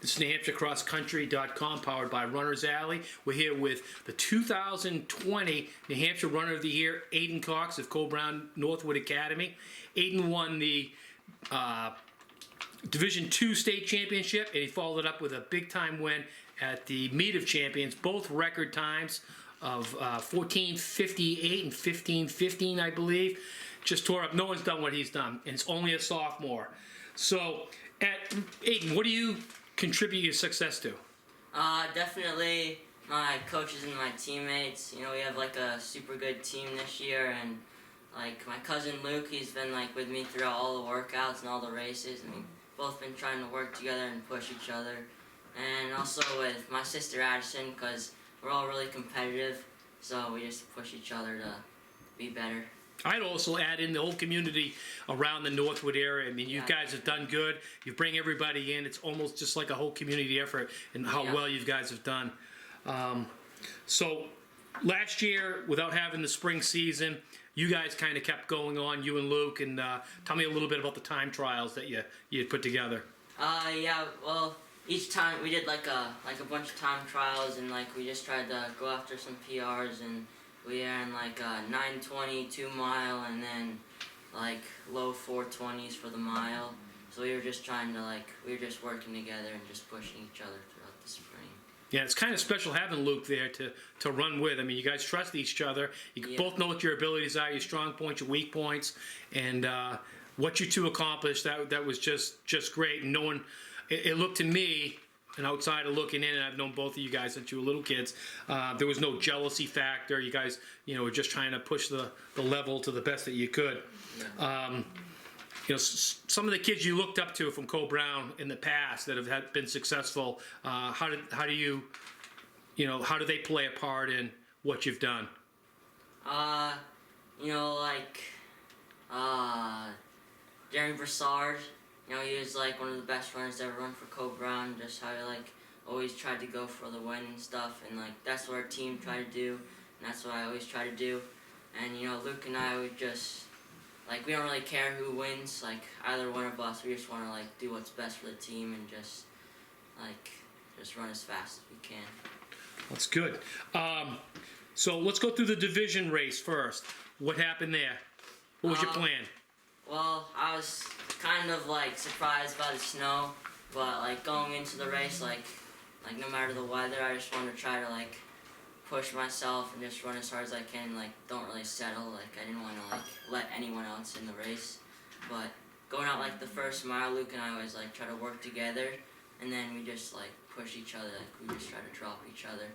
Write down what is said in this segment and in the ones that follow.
This is NewHampshireCrossCountry.com, powered by Runner's Alley. We're here with the 2020 New Hampshire Runner of the Year, Aidan Cox of Coe-Brown Northwood Academy. Aidan won the Division II state championship, and he followed it up with a big-time win at the Meet of Champions, both record times of 14:58 and 15:15, I believe. Just tore up. No one's done what he's done, and it's only a sophomore. So, Aidan, what do you contribute your success to? Definitely my coaches and my teammates. You know, we have like a super good team this year, and like my cousin Luke, he's been like with me throughout all the workouts and all the races, and we've both been trying to work together and push each other. And also with my sister Addison, because we're all really competitive, so we just push each other to be better. I'd also add in the whole community around the Northwood area. I mean, you guys have done good. You bring everybody in. It's almost just like a whole community effort and how well you guys have done. So last year, without having the spring season, you guys kind of kept going on, you and Luke, and tell me a little bit about the time trials that you had put together. Well, each time we did like a bunch of time trials, and like we just tried to go after some PRs, and we ran like a 9:20 2-mile, and then like low 4:20s for the mile. So we were just trying to we were just working together and just pushing each other throughout the spring. Yeah, it's kind of special having Luke there to run with. I mean, you guys trust each other. You both know what your abilities are, your strong points, your weak points, and what you two accomplished. That was just great. And no one, it looked to me, an outsider looking in, and I've known both of you guys since you were little kids, there was no jealousy factor. You guys, were just trying to push the level to the best that you could. Some of the kids you looked up to from Coe-Brown in the past that have been successful, how do they play a part in what you've done? Jeremy Broussard. He was like one of the best runners to ever run for Coe-Brown. Just how he always tried to go for the win and stuff, and that's what our team tried to do, and that's what I always try to do. And Luke and I would just we don't really care who wins. Either one of us, we just want to do what's best for the team and just run as fast as we can. That's good. So let's go through the division race first. What happened there? What was your plan? Well, I was kind of surprised by the snow, but going into the race, no matter the weather, I just wanted to try to push myself and just run as hard as I can. Don't really settle. I didn't want to let anyone else in the race. But going out the first mile, Luke and I always try to work together, and then we just push each other. We just try to drop each other,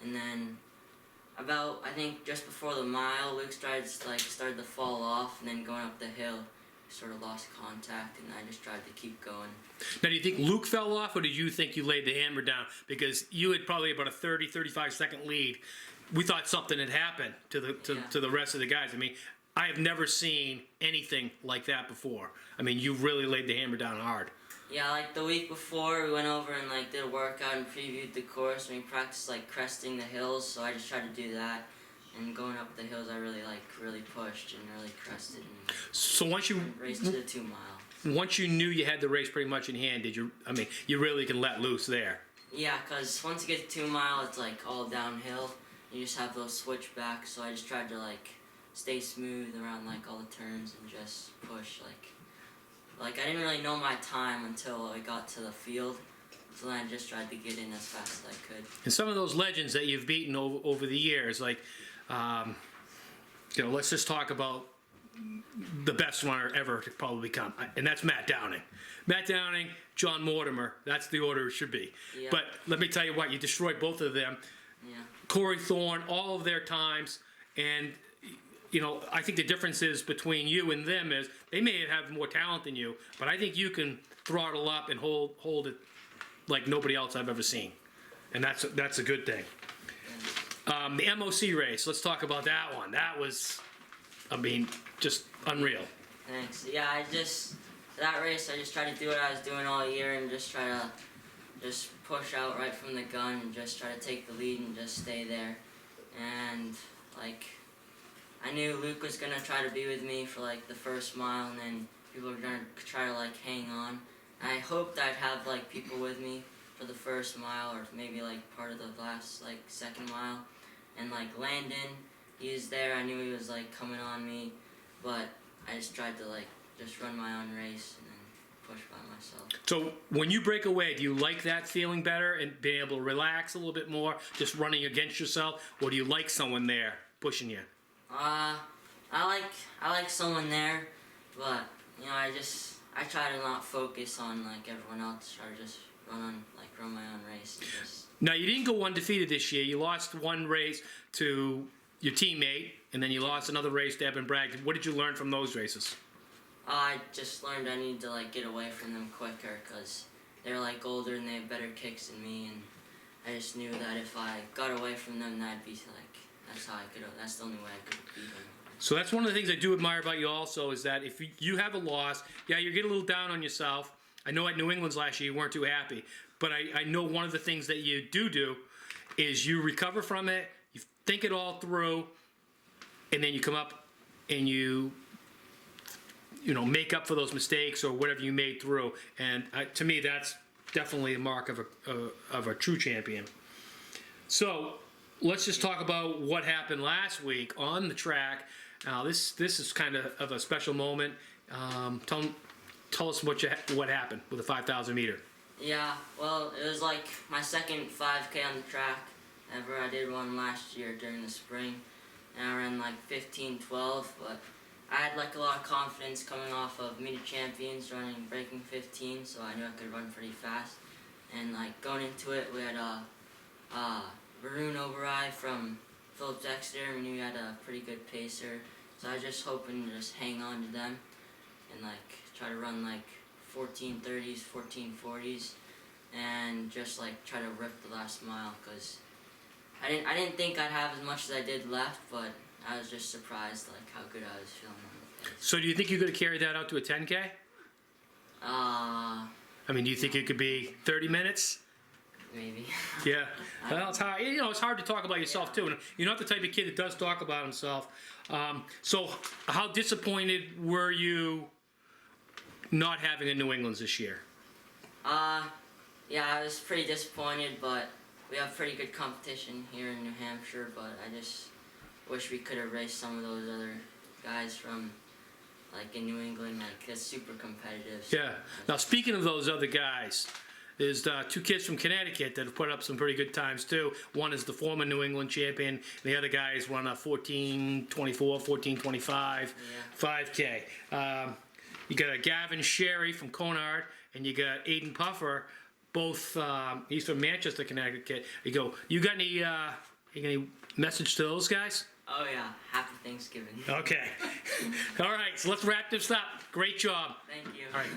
and then about I think just before the mile, Luke started to fall off, and then going up the hill, sort of lost contact, and I just tried to keep going. Now, do you think Luke fell off, or did you think you laid the hammer down? Because you had probably about a 30-35 second lead. We thought something had happened to the rest of the guys. I mean, I have never seen anything like that before. I mean, you really laid the hammer down hard. Yeah, the week before, we went over and did a workout and previewed the course, and we practiced cresting the hills, so I just tried to do that. And going up the hills, I really really pushed and really crested. And so once you raced to the 2-mile. Once you knew you had the race pretty much in hand, you really can let loose there. Yeah, because once you get to 2-mile, it's all downhill. You just have those switchbacks, so I just tried to stay smooth around all the turns and just push. I didn't really know my time until I got to the field. So then I just tried to get in as fast as I could. And some of those legends that you've beaten over the years, let's just talk about the best runner ever to probably come, and that's Matt Downing. Matt Downing, John Mortimer, that's the order it should be. Yeah. But let me tell you what, you destroyed both of them. Yeah. Corey Thorne, all of their times, and I think the difference is between you and them is they may have more talent than you, but I think you can throttle up and hold it like nobody else I've ever seen, and that's a good thing. The MOC race, let's talk about that one. That was, just unreal. Thanks. Yeah, that race, I just tried to do what I was doing all year and just try to push out right from the gun and just try to take the lead and just stay there. And I knew Luke was gonna try to be with me for the first mile, and then people were gonna try to hang on. I hoped I'd have people with me for the first mile or maybe like part of the last like second mile, and like Landon, he was there. I knew he was like coming on me, but I just tried to like just run my own race and then push by myself. So when you break away, do you like that feeling better and being able to relax a little bit more, just running against yourself, or do you like someone there pushing you? I like someone there, but you know I try to not focus on like everyone else. Try to just run my own race. And just... Now you didn't go undefeated this year. You lost one race to your teammate, and then you lost another race to Eben Bragg. What did you learn from those races? I just learned I need to like get away from them quicker because they're like older and they have better kicks than me, and I just knew that if I got away from them, that'd be like that's the only way I could beat them. So that's one of the things I do admire about you also is that if you have a loss, yeah, you get a little down on yourself. I know at New England's last year you weren't too happy, but I know one of the things that you do is you recover from it, you think it all through, and then you come up and you make up for those mistakes or whatever you made through. And to me, that's definitely a mark of a true champion. So let's just talk about what happened last week on the track. Now, this is kind of a special moment. Tell us what happened with the 5,000 meter. Yeah, well, it was like my second 5K on the track ever. I did one last year during the spring, and I ran like 15:12, but I had like a lot of confidence coming off of Meet of Champions breaking 15, so I knew I could run pretty fast. And like going into it, we had Varun Oberoi from Phillips Exeter, and we knew we had a pretty good pacer, so I was just hoping to just hang on to them and like try to run like 14:30s, 14:40s, and just like try to rip the last mile, because I didn't think I'd have as much as I did left, but I was just surprised like how good I was feeling on the pace. So do you think you're going to carry that out to a 10K? I mean, do you think it could be 30 minutes? Maybe. Yeah. Well, it's hard. It's hard to talk about yourself too. And you're not the type of kid that does talk about himself. So how disappointed were you not having a New England's this year? Yeah, I was pretty disappointed, but we have pretty good competition here in New Hampshire, but I just wish we could have raced some of those other guys from like in New England. Like it's super competitive. So. Yeah. Now speaking of those other guys, there's two kids from Connecticut that have put up some pretty good times too. One is the former New England champion, and the other guy is run a 14:24, 14:25 5K. You got a Gavin Sherry from Conard, and you got Aidan Puffer, both he's from Manchester, Connecticut. You got any message to those guys? Oh yeah, happy Thanksgiving. Okay. All right, so let's wrap this up. Great job. Thank you. All right.